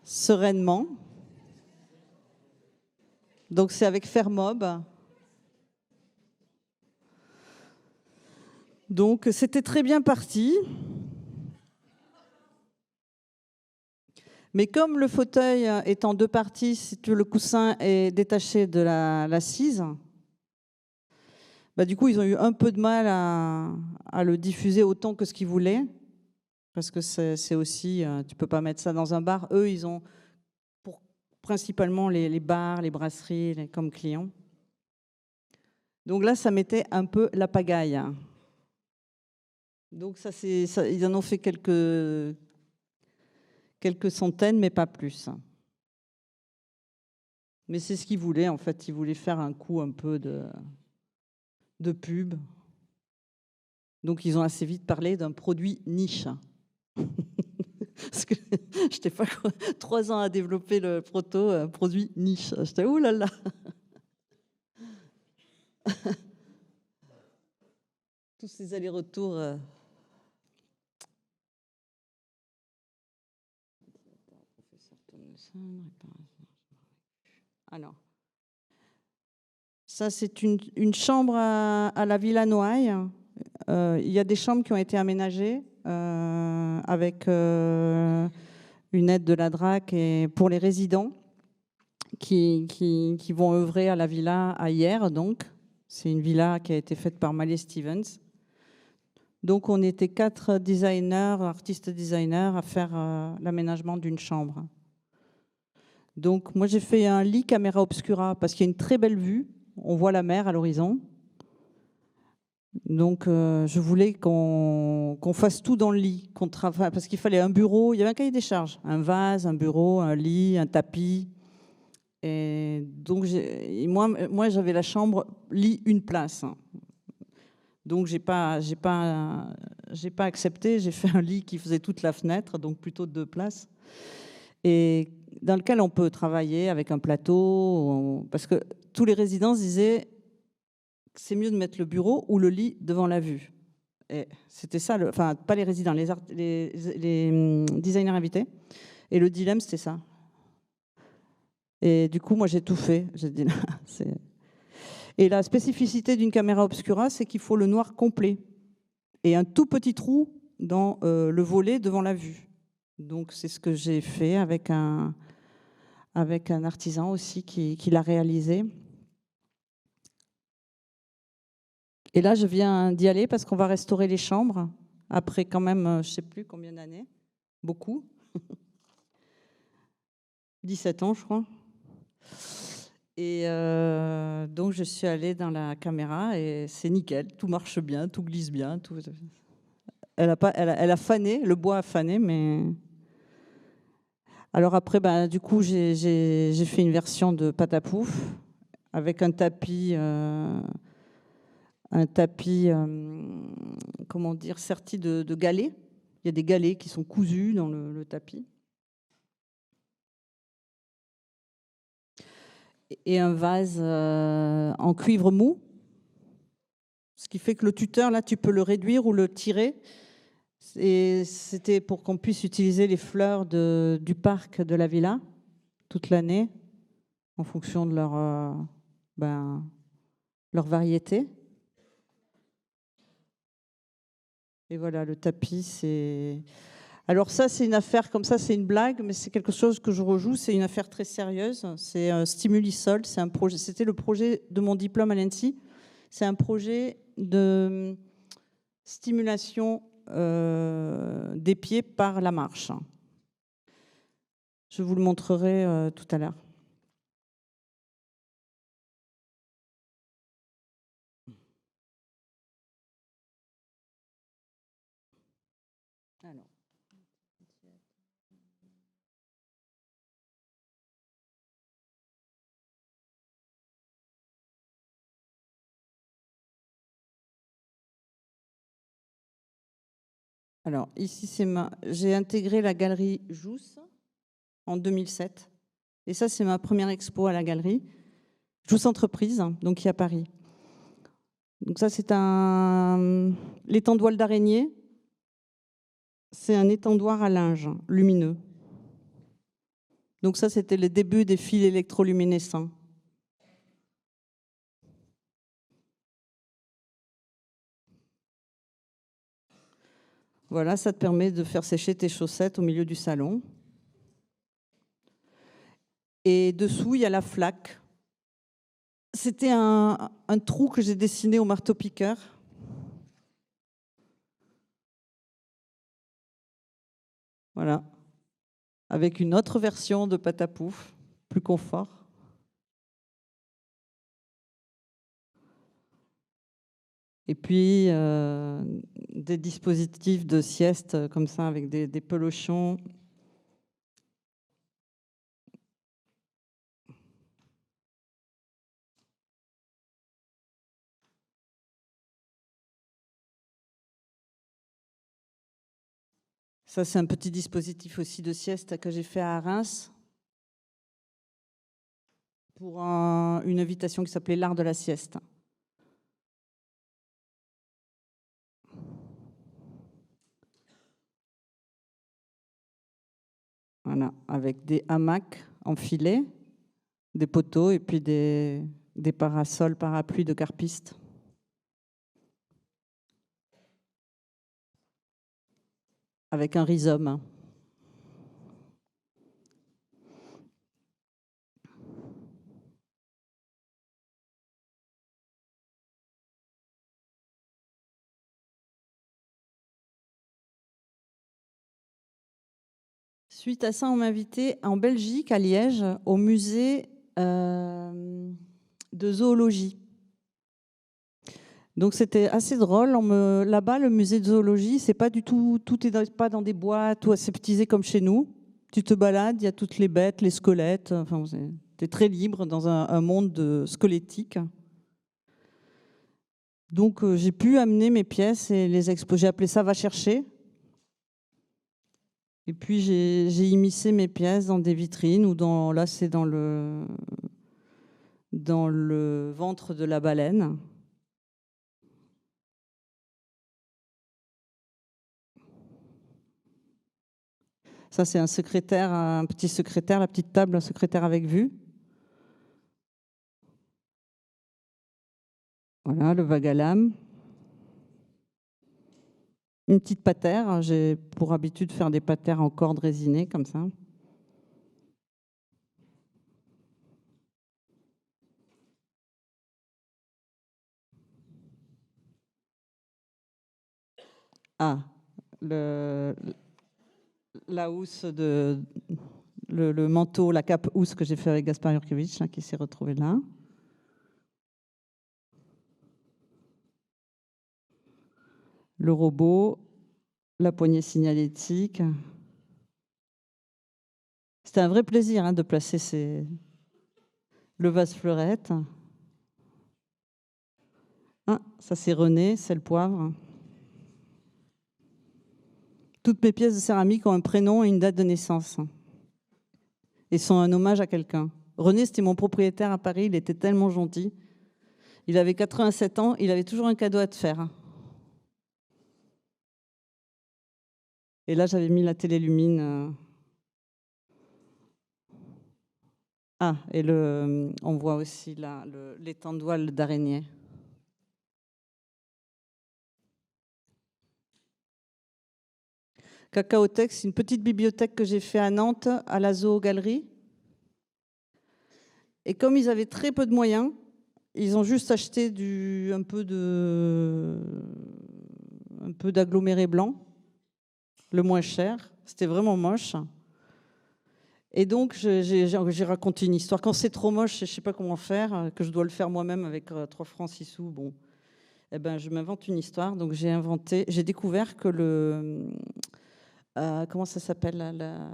E: sereinement. Donc c'est avec Fermob. Donc c'était très bien parti. Mais comme le fauteuil est en deux parties, si tu veux, le coussin est détaché de l'assise, bah, du coup, ils ont eu un peu de mal à le diffuser autant que ce qu'ils voulaient. Parce que c'est aussi, tu ne peux pas mettre ça dans un bar. Eux, ils ont principalement les bars, les brasseries comme clients. Donc là, ça mettait un peu la pagaille. Donc ça, ils en ont fait quelques centaines, mais pas plus. Mais c'est ce qu'ils voulaient, en fait. Ils voulaient faire un coup un peu de pub. Donc, ils ont assez vite parlé d'un produit niche. Parce que je n'étais pas 3 ans à développer le proto, un produit niche. J'étais, ouh là là. Tous ces allers-retours. Alors, ça, c'est une chambre à la Villa Noailles. Il y a des chambres qui ont été aménagées avec une aide de la DRAC et pour les résidents qui vont œuvrer à la villa à Hyères. Donc, c'est une villa qui a été faite par Mallet Stevens. Donc, on était 4 designers, artistes designers, à faire l'aménagement d'une chambre. Donc, moi, j'ai fait un lit caméra obscura parce qu'il y a une très belle vue. On voit la mer à l'horizon. Donc, je voulais qu'on fasse tout dans le lit, qu'on travaille, parce qu'il fallait un bureau. Il y avait un cahier des charges, un vase, un bureau, un lit, un tapis. Et donc, moi, j'avais la chambre lit une place. Donc, j'ai pas accepté. J'ai fait un lit qui faisait toute la fenêtre, donc plutôt 2 places. Et dans lequel on peut travailler avec un plateau, parce que tous les résidents disaient que c'est mieux de mettre le bureau ou le lit devant la vue. Et c'était ça, enfin pas les résidents, les designers invités. Et le dilemme, c'était ça. Et du coup, moi, j'ai tout fait. J'ai dit, et la spécificité d'une caméra obscura, c'est qu'il faut le noir complet et un tout petit trou dans le volet devant la vue. Donc, c'est ce que j'ai fait avec un artisan aussi qui l'a réalisé. Et là, je viens d'y aller parce qu'on va restaurer les chambres après quand même, je ne sais plus combien d'années, beaucoup. 17 ans, je crois. Et donc, je suis allée dans la caméra et c'est nickel, tout marche bien, tout glisse bien. Tout... Elle a fané, le bois a fané, mais... Alors après, du coup, j'ai fait une version de Patapouf avec un tapis comment dire, serti de galets. Il y a des galets qui sont cousus dans le tapis. Et un vase en cuivre mou, ce qui fait que le tuteur, là, tu peux le réduire ou le tirer. Et c'était pour qu'on puisse utiliser les fleurs du parc de la villa toute l'année en fonction de leur variété. Et voilà, le tapis, c'est... Alors ça, c'est une affaire comme ça, c'est une blague, mais c'est quelque chose que je rejoue, c'est une affaire très sérieuse. C'est Stimulisol, c'est un projet. C'était le projet de mon diplôme à l'ENSI. C'est un projet de stimulation des pieds par la marche. Je vous le montrerai tout à l'heure. Alors, ici, j'ai intégré la galerie Jousse en 2007. Et ça, c'est ma première expo à la galerie. Jousse Entreprise, donc qui est à Paris. Donc ça, c'est l'étendoir d'araignée. C'est un étendoir à linge lumineux. Donc ça, c'était le début des fils électroluminescents. Voilà, ça te permet de faire sécher tes chaussettes au milieu du salon. Et dessous, il y a la flaque. C'était un trou que j'ai dessiné au marteau-piqueur. Voilà. Avec une autre version de pâte à pouf, plus confort. Et puis, des dispositifs de sieste comme ça, avec des pelochons. Ça, c'est un petit dispositif aussi de sieste que j'ai fait à Reims pour une invitation qui s'appelait l'art de la sieste. Voilà, avec des hamacs en filet, des poteaux et puis des parasols, parapluies de carpistes. Avec un rhizome. Suite à ça, on m'a invité en Belgique, à Liège, au musée de zoologie. Donc c'était assez drôle. Là-bas, le musée de zoologie, c'est pas du tout, tout est pas dans des boîtes, tout aseptisé comme chez nous. Tu te balades, il y a toutes les bêtes, les squelettes. Enfin, tu es très libre dans un monde squelettique. Donc j'ai pu amener mes pièces et les exposer. J'ai appelé ça Va chercher. Et puis j'ai immiscé mes pièces dans des vitrines ou là c'est dans le ventre de la baleine. Ça, c'est un secrétaire, un petit secrétaire, la petite table, un secrétaire avec vue. Voilà, le vague à lame. Une petite patère. J'ai pour habitude de faire des patères en corde résinée, comme ça. Ah, la housse le manteau, la cape housse que j'ai fait avec Gaspard Jurkiewicz, qui s'est retrouvé là. Le robot, la poignée signalétique. C'était un vrai plaisir de placer le vase fleurette. Ah, ça c'est René, c'est le poivre. Toutes mes pièces de céramique ont un prénom et une date de naissance. Et sont un hommage à quelqu'un. René, c'était mon propriétaire à Paris, il était tellement gentil. Il avait 87 ans, il avait toujours un cadeau à te faire. Et là, j'avais mis la télélumine. Ah, et on voit aussi là l'étendoile d'araignée. Cacaotech, c'est une petite bibliothèque que j'ai fait à Nantes, à la Zoogalerie. Et comme ils avaient très peu de moyens, ils ont juste acheté un peu d'aggloméré blanc, le moins cher. C'était vraiment moche. Et donc, j'ai raconté une histoire. Quand c'est trop moche, je ne sais pas comment faire, que je dois le faire moi-même avec 3 francs 6 sous. Bon, eh ben, je m'invente une histoire. Donc, j'ai découvert que comment ça s'appelle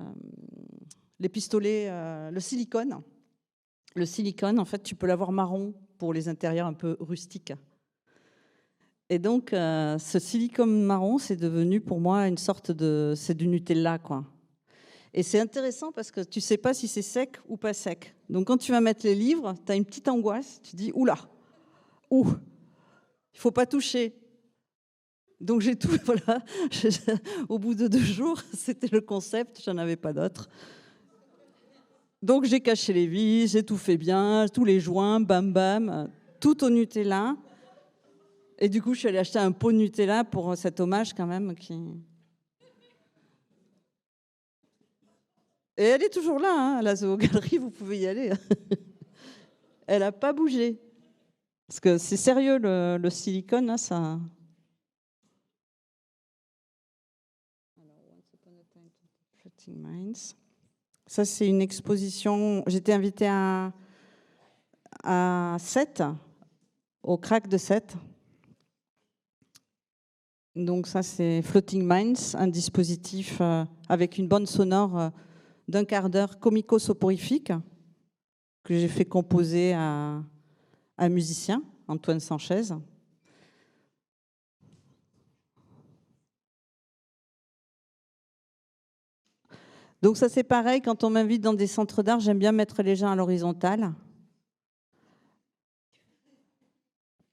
E: les pistolets, le silicone. Le silicone, en fait, tu peux l'avoir marron pour les intérieurs un peu rustiques. Et donc, ce silicone marron, c'est devenu pour moi une sorte c'est du Nutella, quoi. Et c'est intéressant parce que tu ne sais pas si c'est sec ou pas sec. Donc, quand tu vas mettre les livres, tu as une petite angoisse. Tu dis, oula, il ne faut pas toucher. Donc, j'ai tout, voilà. Au bout de 2 jours, c'était le concept, j'en avais pas d'autre. Donc, j'ai caché les vis, j'ai tout fait bien, tous les joints, bam, bam, tout au Nutella. Et du coup, je suis allée acheter un pot de Nutella pour cet hommage quand même. Et elle est toujours là, hein, la zoogalerie, vous pouvez y aller. Elle n'a pas bougé. Parce que c'est sérieux, le silicone, là, ça... Floating Minds. Ça, c'est une exposition. J'étais invitée à Sète, au Crac de Sète. Donc ça, c'est Floating Minds, un dispositif avec une bande sonore d'un quart d'heure comico-soporifique que j'ai fait composer à un musicien, Antoine Sanchez. Donc ça, c'est pareil, quand on m'invite dans des centres d'art, j'aime bien mettre les gens à l'horizontale.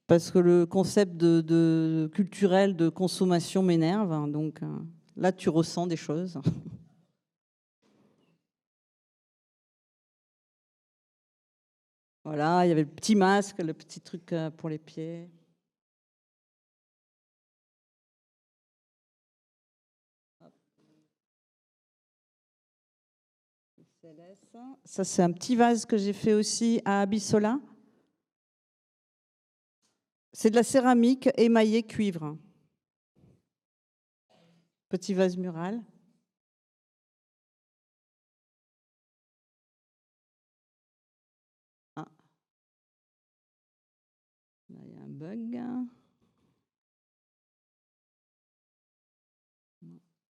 E: Parce que le concept de culturel de consommation m'énerve. Donc là, tu ressens des choses. Voilà, il y avait le petit masque, le petit truc pour les pieds. Ça, c'est un petit vase que j'ai fait aussi à Abissola. C'est de la céramique émaillée cuivre. Petit vase mural. Ah. Là, il y a un bug.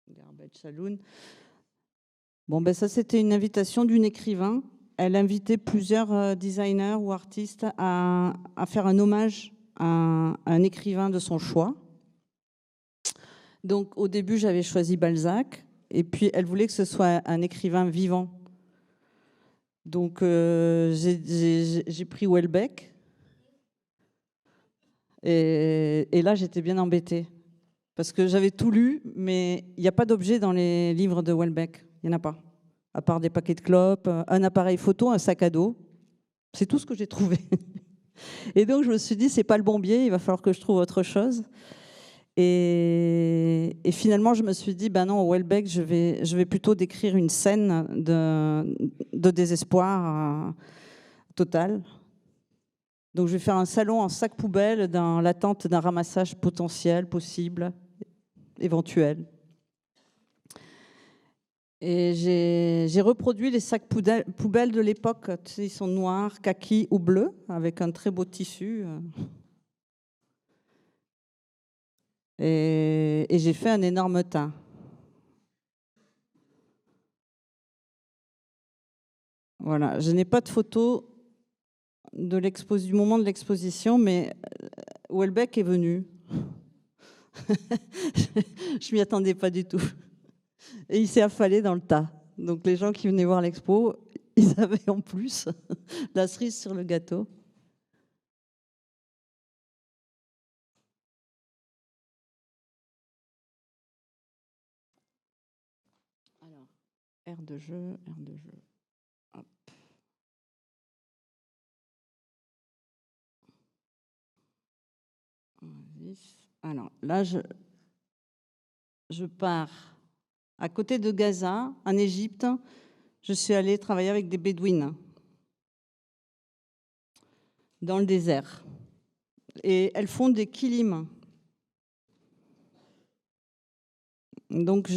E: Garbage Saloon. Bon, ben ça, c'était une invitation d'une écrivain. Elle invitait plusieurs designers ou artistes à faire un hommage à un écrivain de son choix. Donc, au début, j'avais choisi Balzac. Et puis, elle voulait que ce soit un écrivain vivant. Donc, j'ai pris Houellebecq. Et là, j'étais bien embêtée. Parce que j'avais tout lu, mais il n'y a pas d'objet dans les livres de Houellebecq. Il n'y en a pas. À part des paquets de clopes, un appareil photo, un sac à dos. C'est tout ce que j'ai trouvé. Et donc, je me suis dit, c'est pas le bon biais, il va falloir que je trouve autre chose. Et finalement, je me suis dit, ben non, Houellebecq, je vais plutôt décrire une scène de désespoir total. Donc, je vais faire un salon en sac poubelle dans l'attente d'un ramassage potentiel, possible, éventuel. Et j'ai reproduit les sacs poubelles de l'époque. Tu sais, ils sont noirs, kaki ou bleus, avec un très beau tissu. Et j'ai fait un énorme tas. Voilà, je n'ai pas de photo du moment de l'exposition, mais Houellebecq est venu. Je m'y attendais pas du tout. Et il s'est affalé dans le tas. Donc les gens qui venaient voir l'expo, ils avaient en plus la cerise sur le gâteau. Alors, aire de jeu. Hop. Alors là, je pars à côté de Gaza, en Égypte. Je suis allée travailler avec des bédouines dans le désert. Et elles font des kilim. Donc j'ai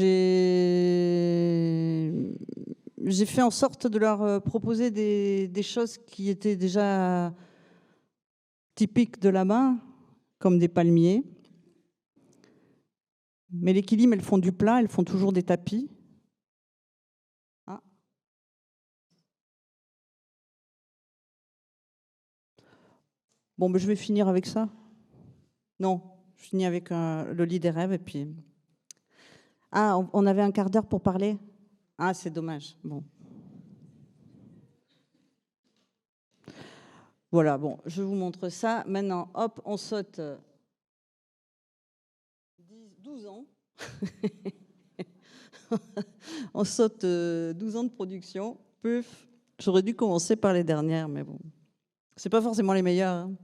E: fait en sorte de leur proposer des choses qui étaient déjà typiques de là-bas, comme des palmiers. Mais les kilim, elles font du plat, elles font toujours des tapis. Ah. Bon, ben, je vais finir avec ça. Non, je finis avec le lit des rêves et puis... Ah, on avait un quart d'heure pour parler? Ah, c'est dommage. Bon. Voilà, bon, je vous montre ça. Maintenant, hop, on saute... 12 ans. On saute 12 ans de production. Puf. J'aurais dû commencer par les dernières, mais bon. C'est pas forcément les meilleures. Hein.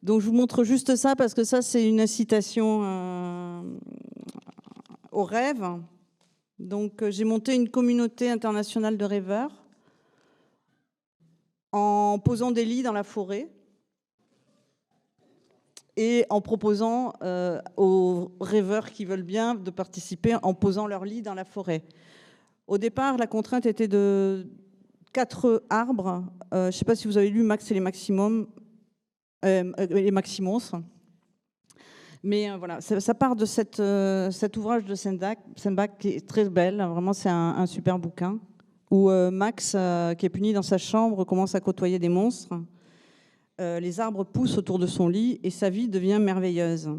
E: Donc, je vous montre juste ça parce que ça, c'est une incitation au rêve. Donc, j'ai monté une communauté internationale de rêveurs en posant des lits dans la forêt et en proposant aux rêveurs qui veulent bien de participer en posant leur lit dans la forêt. Au départ, la contrainte était de 4 arbres. Je ne sais pas si vous avez lu Max et les Maximums, les Maximons. Mais voilà, ça part de cet ouvrage de Sendak qui est très belle. Vraiment, c'est un super bouquin où Max, qui est puni dans sa chambre, commence à côtoyer des monstres. Les arbres poussent autour de son lit et sa vie devient merveilleuse.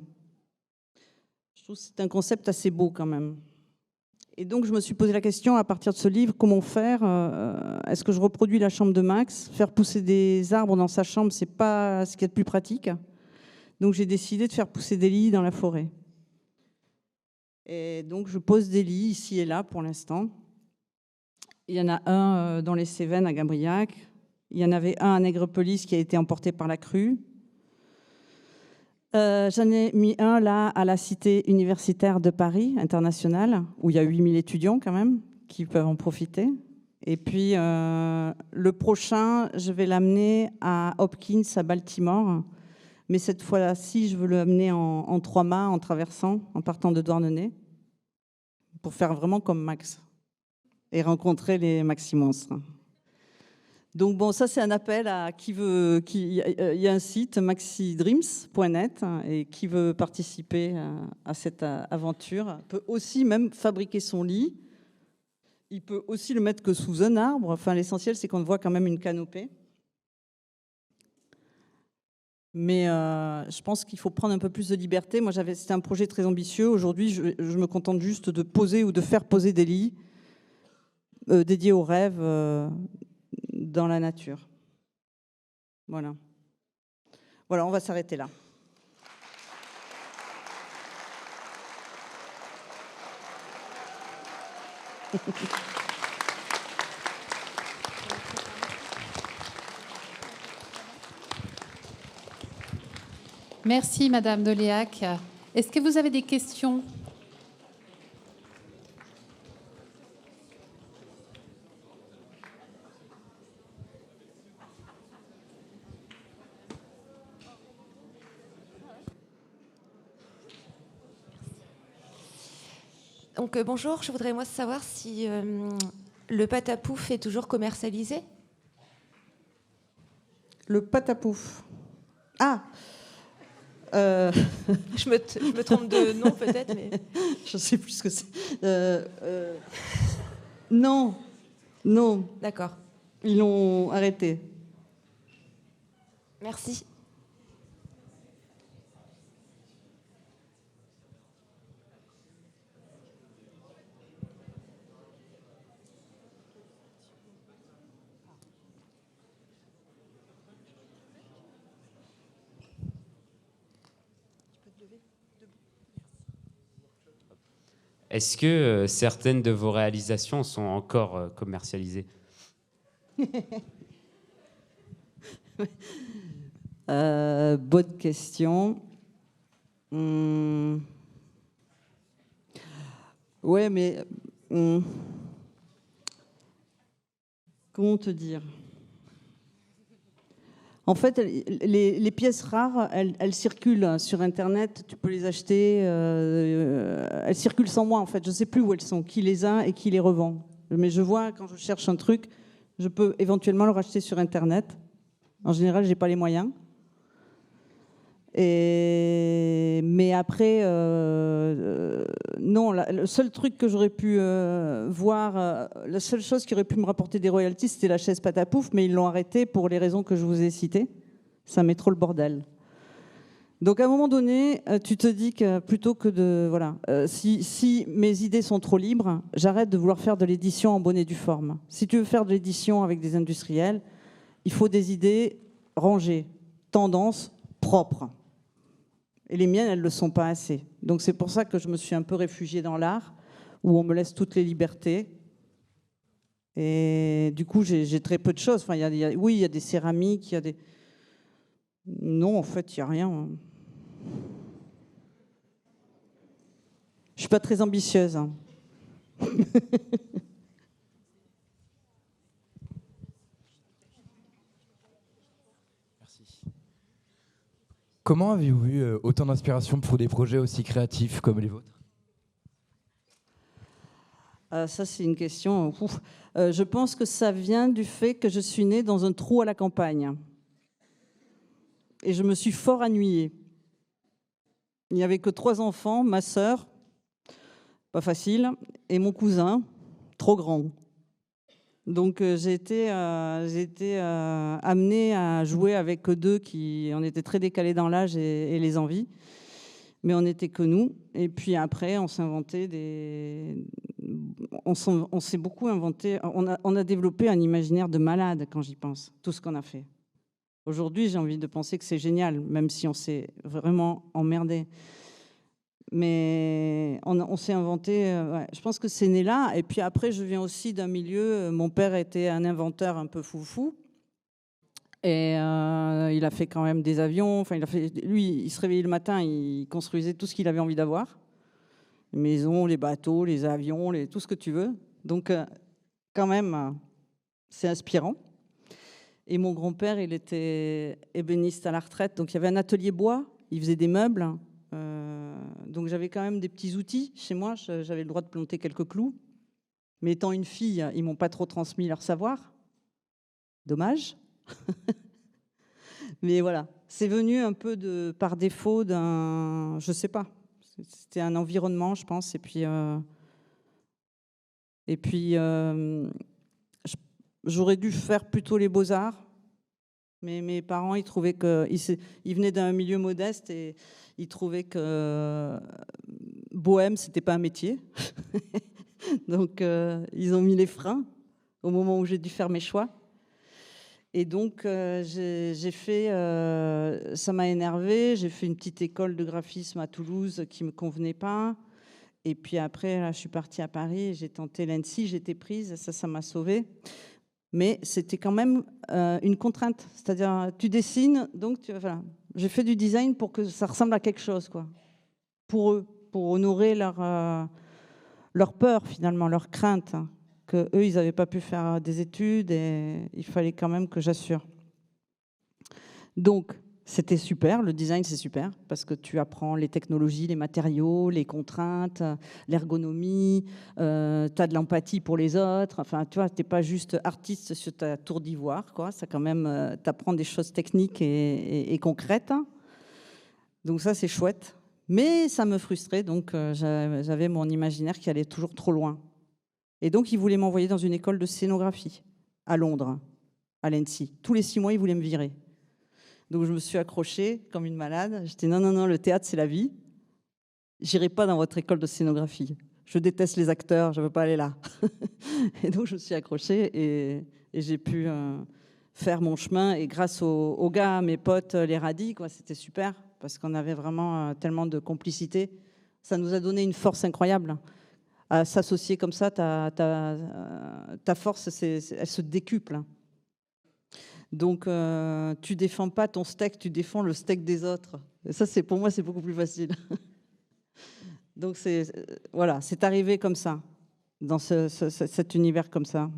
E: Je trouve que c'est un concept assez beau quand même. Et donc, je me suis posé la question, à partir de ce livre, comment faire ? Est-ce que je reproduis la chambre de Max ? Faire pousser des arbres dans sa chambre, c'est pas ce qu'il y a de plus pratique. Donc, j'ai décidé de faire pousser des lits dans la forêt. Et donc, je pose des lits ici et là pour l'instant. Il y en a un dans les Cévennes, à Gabriac. Il y en avait un à Nègrepelisse qui a été emporté par la crue. J'en ai mis un là à la Cité universitaire de Paris, internationale, où il y a 8000 étudiants quand même qui peuvent en profiter. Et puis le prochain, je vais l'amener à Hopkins, à Baltimore. Mais cette fois-ci, je veux l'amener en 3 mâts, en traversant, en partant de Douarnenez, pour faire vraiment comme Max et rencontrer les maxi-monstres. Donc bon, ça c'est un appel à qui veut. Il y a un site maxidreams.net et qui veut participer à cette aventure peut aussi même fabriquer son lit. Il peut aussi le mettre que sous un arbre. Enfin, l'essentiel c'est qu'on voit quand même une canopée. Mais je pense qu'il faut prendre un peu plus de liberté. Moi, c'était un projet très ambitieux. Aujourd'hui, je me contente juste de poser ou de faire poser des lits dédiés aux rêves. Dans la nature. Voilà. Voilà, on va s'arrêter là.
F: Merci, Madame Doléac. Est-ce que vous avez des questions ?
G: Donc bonjour, je voudrais moi savoir si le patapouf est toujours commercialisé.
E: Le patapouf. Ah
G: je me trompe de nom peut-être, mais...
E: Je ne sais plus ce que c'est. Non.
G: D'accord.
E: Ils l'ont arrêté.
G: Merci.
H: Est-ce que certaines de vos réalisations sont encore commercialisées ?
E: Bonne question. Ouais, mais comment te dire ? En fait, les pièces rares, elles circulent sur Internet. Tu peux les acheter. Elles circulent sans moi, en fait. Je ne sais plus où elles sont, qui les a et qui les revend. Mais je vois, quand je cherche un truc, je peux éventuellement le racheter sur Internet. En général, je n'ai pas les moyens. Mais après, non, le seul truc que j'aurais pu voir, la seule chose qui aurait pu me rapporter des royalties, c'était la chaise patapouf, mais ils l'ont arrêtée pour les raisons que je vous ai citées. Ça met trop le bordel. Donc à un moment donné, tu te dis que plutôt que de... Voilà, si mes idées sont trop libres, j'arrête de vouloir faire de l'édition en bonne et due forme. Si tu veux faire de l'édition avec des industriels, il faut des idées rangées, tendances propres. Et les miennes, elles ne le sont pas assez. Donc c'est pour ça que je me suis un peu réfugiée dans l'art, où on me laisse toutes les libertés. Et du coup, j'ai très peu de choses. Enfin, oui, il y a des céramiques, il y a des... Non, en fait, il n'y a rien. Je ne suis pas très ambitieuse.
I: Comment avez-vous eu autant d'inspiration pour des projets aussi créatifs comme les vôtres?
E: Ça, c'est une question. Je pense que ça vient du fait que je suis née dans un trou à la campagne. Et je me suis fort ennuyée. Il n'y avait que 3 enfants, ma sœur, pas facile, et mon cousin, trop grand. Donc j'ai été amenée à jouer avec eux deux qui on était très décalés dans l'âge et les envies, mais on n'était que nous. Et puis après, on s'est inventé on s'est beaucoup inventé. On a développé un imaginaire de malade quand j'y pense. Tout ce qu'on a fait. Aujourd'hui, j'ai envie de penser que c'est génial, même si on s'est vraiment emmerdé. Mais on s'est inventé, ouais, je pense que c'est né là. Et puis après, je viens aussi d'un milieu, mon père était un inventeur un peu foufou. Et il a fait quand même des avions. Enfin, lui, il se réveillait le matin, il construisait tout ce qu'il avait envie d'avoir. Les maisons, les bateaux, les avions, tout ce que tu veux. Donc, quand même, c'est inspirant. Et mon grand-père, il était ébéniste à la retraite. Donc, il y avait un atelier bois. Il faisait des meubles. Donc j'avais quand même des petits outils chez moi, j'avais le droit de planter quelques clous, mais étant une fille, ils m'ont pas trop transmis leur savoir. Dommage. Mais voilà, c'est venu un peu par défaut je sais pas, c'était un environnement, je pense, et puis j'aurais dû faire plutôt les beaux-arts. Mais mes parents, ils trouvaient qu'ils venaient d'un milieu modeste et ils trouvaient que bohème, c'était pas un métier. Donc, ils ont mis les freins au moment où j'ai dû faire mes choix. Et donc, j'ai fait... ça m'a énervée. J'ai fait une petite école de graphisme à Toulouse qui ne me convenait pas. Et puis après, là, je suis partie à Paris. J'ai tenté l'ENSI, j'étais prise. Ça m'a sauvée. Mais c'était quand même une contrainte. C'est-à-dire, tu dessines, donc voilà. J'ai fait du design pour que ça ressemble à quelque chose, quoi. Pour eux, pour honorer leur peur, finalement, leur crainte, hein, qu'eux, ils n'avaient pas pu faire des études et il fallait quand même que j'assure. Donc, c'était super, le design, c'est super, parce que tu apprends les technologies, les matériaux, les contraintes, l'ergonomie, tu as de l'empathie pour les autres. Enfin, tu vois, tu n'es pas juste artiste sur ta tour d'ivoire, quoi. Ça, quand même, tu apprends des choses techniques et concrètes. Donc ça, c'est chouette. Mais ça me frustrait, donc j'avais mon imaginaire qui allait toujours trop loin. Et donc, ils voulaient m'envoyer dans une école de scénographie à Londres, à l'ENSI. Tous les 6 mois, ils voulaient me virer. Donc, je me suis accrochée comme une malade. J'étais non, le théâtre, c'est la vie. J'irai pas dans votre école de scénographie. Je déteste les acteurs, je veux pas aller là. Et donc, je me suis accrochée et j'ai pu faire mon chemin. Et grâce aux gars, mes potes, les radis, quoi, c'était super parce qu'on avait vraiment tellement de complicité. Ça nous a donné une force incroyable. À s'associer comme ça, ta force, elle se décuple. Donc, tu défends pas ton steak, tu défends le steak des autres. Et ça, pour moi, c'est beaucoup plus facile. Donc, voilà, c'est arrivé comme ça, dans cet univers comme ça.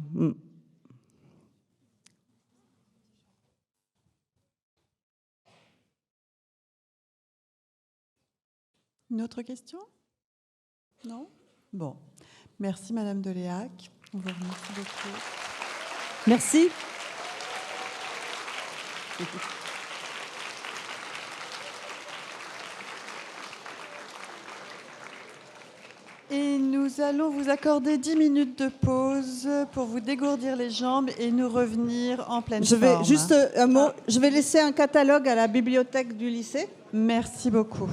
J: Une autre question? Non? Bon. Merci, Madame Deléac. On vous remercie beaucoup.
E: Merci.
J: Et nous allons vous accorder 10 minutes de pause pour vous dégourdir les jambes et nous revenir en pleine forme.
E: Je vais juste un mot. Je vais laisser un catalogue à la bibliothèque du lycée.
J: Merci beaucoup.